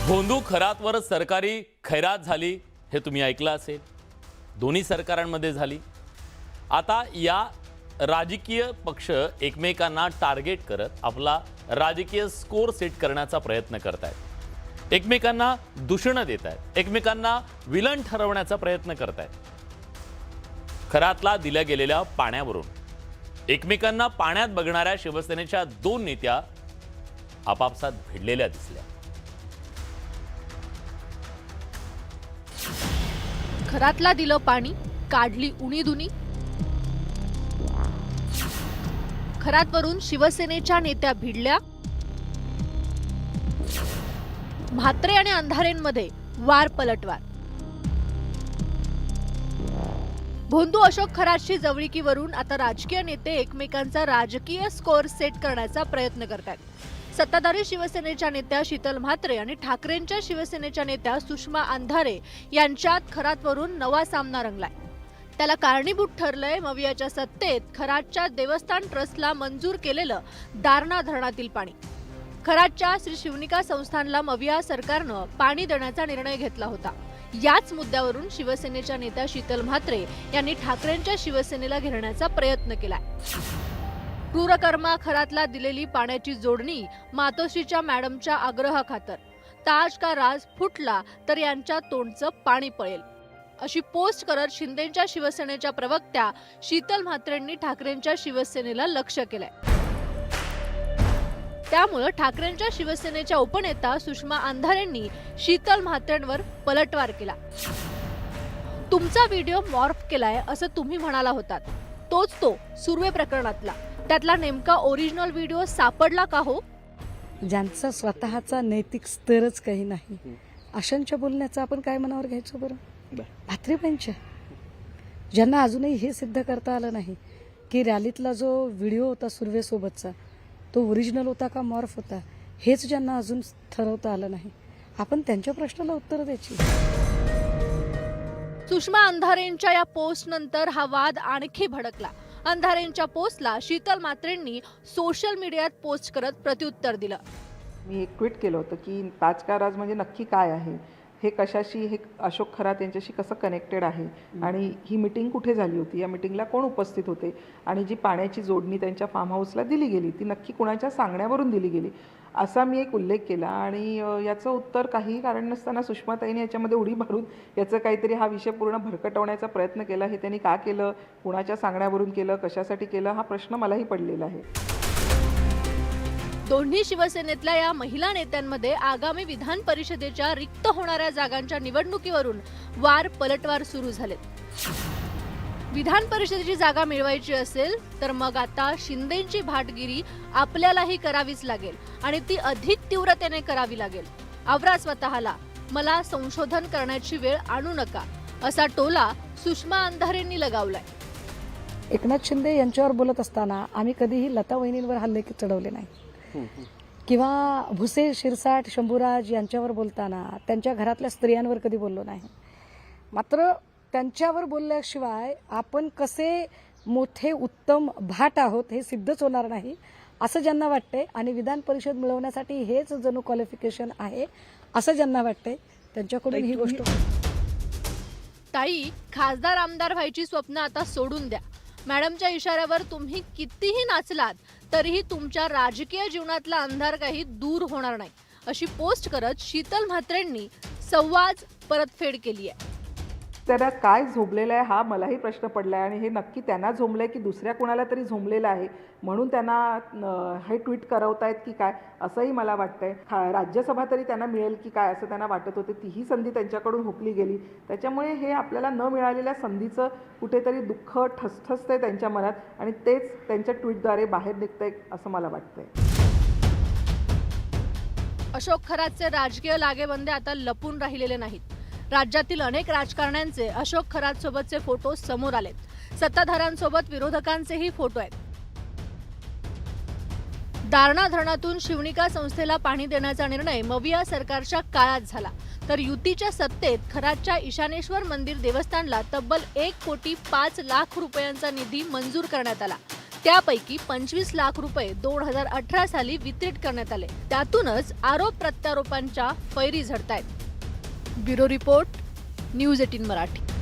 भोंदू खरातवर सरकारी खैरात झाली हे तुम्ही ऐकलं असेल। दोन्ही सरकारांमध्ये झाली। आता या राजकीय पक्ष एकमेकांना टार्गेट करत आपला राजकीय स्कोर सेट करण्याचा प्रयत्न करतायत। एकमेकांना दूषणं देत आहेत, एकमेकांना विलन ठरवण्याचा प्रयत्न करतायत। खरातला दिल्या गेलेल्या पाण्यावरून एकमेकांना पाण्यात बघणाऱ्या शिवसेनेच्या दोन नेत्या आपापसात भिडलेल्या दिसल्या। खरातला दिलं पाणी, काढली उणीधुनी। खरातवरून शिवसेनेच्या नेत्या भिडल्या। म्हात्रे आणि अंधारेंमध्ये वार पलटवार। भोंदू अशोक खरातशी जवळीकीवरून आता राजकीय नेते एकमेकांचा राजकीय स्कोर सेट करण्याचा प्रयत्न करतात। सत्ताधारी शिवसेनेच्या नेत्या शीतल म्हात्रे आणि ठाकरेंच्या शिवसेनेच्या नेत्या सुषमा अंधारे यांच्यात खरातवरून नवा सामना रंगलाय। त्याला कारणीभूत ठरलंय मवियाच्या सत्तेत खरातच्या देवस्थान ट्रस्टला मंजूर केलेलं दारणा धरणातील पाणी। खरातच्या श्री शिवनिका संस्थानला मविया सरकारनं पाणी देण्याचा निर्णय घेतला होता। याच मुद्द्यावरून शिवसेनेच्या नेत्या शीतल म्हात्रे यांनी ठाकरेंच्या शिवसेनेला घेरण्याचा प्रयत्न केलाय। क्रूरकर्मा खरातला दिलेली पाण्याची जोडणी मातोश्रीच्या मॅडमच्या आग्रहाखातर ताज का राज फुटला तर यांच्या तोंडचं पाणी पळेल अशी पोस्ट करत शिंदेच्या शिवसेनेच्या प्रवक्त्या शीतल म्हात्रेंनी ठाकरेंच्या शिवसेनेला लक्ष केलंय। त्यामुळे ठाकरेंच्या शिवसेनेच्या उपनेता सुषमा अंधारेंनी शीतल म्हात्रेंवर पलटवार केला। तुमचा व्हिडिओ मॉर्फ केलाय असं तुम्ही म्हणाला होतात, तोच तो सुर्वे प्रकरणातला। त्यातला नेमका ओरिजिनल व्हिडिओ सापडला का हो? ज्यांचा स्वतःचा नैतिक स्तरच काही नाही अशांच्या बोलण्याचं आपण काय मनावर घ्यायचं बरं? म्हात्रेबाईंच्या ज्यांना अजूनही हे सिद्ध करता आलं नाही की रॅलीतला जो व्हिडिओ होता सुर्वेसोबतचा तो ओरिजिनल होता का मॉर्फ होता, हेच ज्यांना अजून ठरवता आलं नाही, आपण त्यांच्या प्रश्नाला उत्तर द्यायची। सुषमा अंधारेंच्या या पोस्ट नंतर हा वाद आणखी भडकला। अंधारेंच्या पोस्टला शीतल म्हात्रेंनी सोशल मीडियात पोस्ट करत प्रत्युत्तर दिलं। मी एक ट्विट केलं होतं की ताज का राज म्हणजे नक्की काय आहे, हे कशाशी, हे अशोक खरात यांच्याशी कसं कनेक्टेड आहे आणि ही मीटिंग कुठे झाली होती, या मीटिंगला कोण उपस्थित होते आणि जी पाण्याची जोडणी त्यांच्या फार्म हाऊसला दिली गेली ती नक्की कुणाच्या सांगण्यावरून दिली गेली असा मी एक उल्लेख केला। आणि याचं उत्तर काही कारण नसताना सुषमाताईंनी याच्यामध्ये उडी मारून याचं काहीतरी हा विषय पूर्ण भरकटवण्याचा प्रयत्न केला। हे त्यांनी का केलं, कुणाच्या सांगण्यावरून केलं, कशासाठी केलं, हा प्रश्न मलाही पडलेला आहे। दोन्ही शिवसेनेतल्या या महिला नेत्यांमध्ये आगामी विधान परिषदेच्या रिक्त होणाऱ्या जागांच्या निवडणुकीवरून वार पलटवार सुरू झालेत। विधान परिषदेची जागा मिळवायची असेल तर मग आता शिंदेची भाटगिरी आपल्यालाही करावीच लागेल आणि ती अधिक तीव्रतेने करावी लागेल। आवरा स्वतःला, मला संशोधन करण्याची वेळ आणू नका असा टोला सुषमा अंधारेंनी लगावलाय। एकनाथ शिंदे यांच्यावर बोलत असताना आम्ही कधीही लता वहिनींवर हल्ले चढवले नाही किंवा भुसे, शिरसाट, शंभूराज यांच्यावर बोलताना त्यांच्या घरातल्या स्त्रियांवर कधी बोललो नाही। मात्र त्यांच्यावर बोलल्याशिवाय आपण कसे मोठे उत्तम भाट आहोत हे सिद्धच होणार नाही असं ज्यांना वाटतंय आणि विधान परिषद मिळवण्यासाठी हेच जणू क्वालिफिकेशन आहे असं ज्यांना वाटतंय त्यांच्याकडून ही गोष्ट। ताई, खासदार आमदार व्हायची स्वप्न आता सोडून द्या। मॅडमच्या इशाऱ्यावर तुम्ही कितीही नाचलात तरीही तुमच्या राजकीय जीवनातला अंधार काही दूर होणार नाही अशी पोस्ट करत शीतल म्हात्रेंनी संवाद परतफेड केली आहे। त्याला काय झोंबलेलं आहे हा मलाही प्रश्न पडला आहे आणि हे नक्की त्यांना झोंबलं आहे की दुसऱ्या कुणाला तरी झोंबलेलं आहे म्हणून त्यांना हे ट्विट करवतायत की काय असंही मला वाटतंय। राज्यसभा तरी त्यांना मिळेल की काय असं त्यांना वाटत होते, तीही संधी त्यांच्याकडून हुकली गेली। त्याच्यामुळे हे आपल्याला न मिळालेल्या संधीचं कुठेतरी दुःख ठसठसतंय त्यांच्या मनात आणि तेच त्यांच्या ट्विटद्वारे बाहेर निघतंय असं मला वाटतंय। अशोक खरातचे राजकीय लागेबंदे आता लपून राहिलेले नाहीत। राज्यातील अनेक राजकारण्यांचे अशोक खरात सोबतचे फोटो समोर आलेत। सत्ताधाऱ्यांसोबत विरोधकांचेही फोटो आहेत। दारणा धरणातून शिवनिका संस्थेला पाणी देण्याचा निर्णय मविया सरकारच्या काळात झाला तर युतीच्या सत्तेत खरातच्या ईशानेश्वर मंदिर देवस्थानला तब्बल 1,05,00,000 रुपयांचा निधी मंजूर करण्यात आला। त्यापैकी 25 लाख रुपये 2018 साली वितरित करण्यात आले. त्यातूनच आरोप प्रत्यारोपांच्या फैरी झडतायत. Bureau report, News 18 Marathi.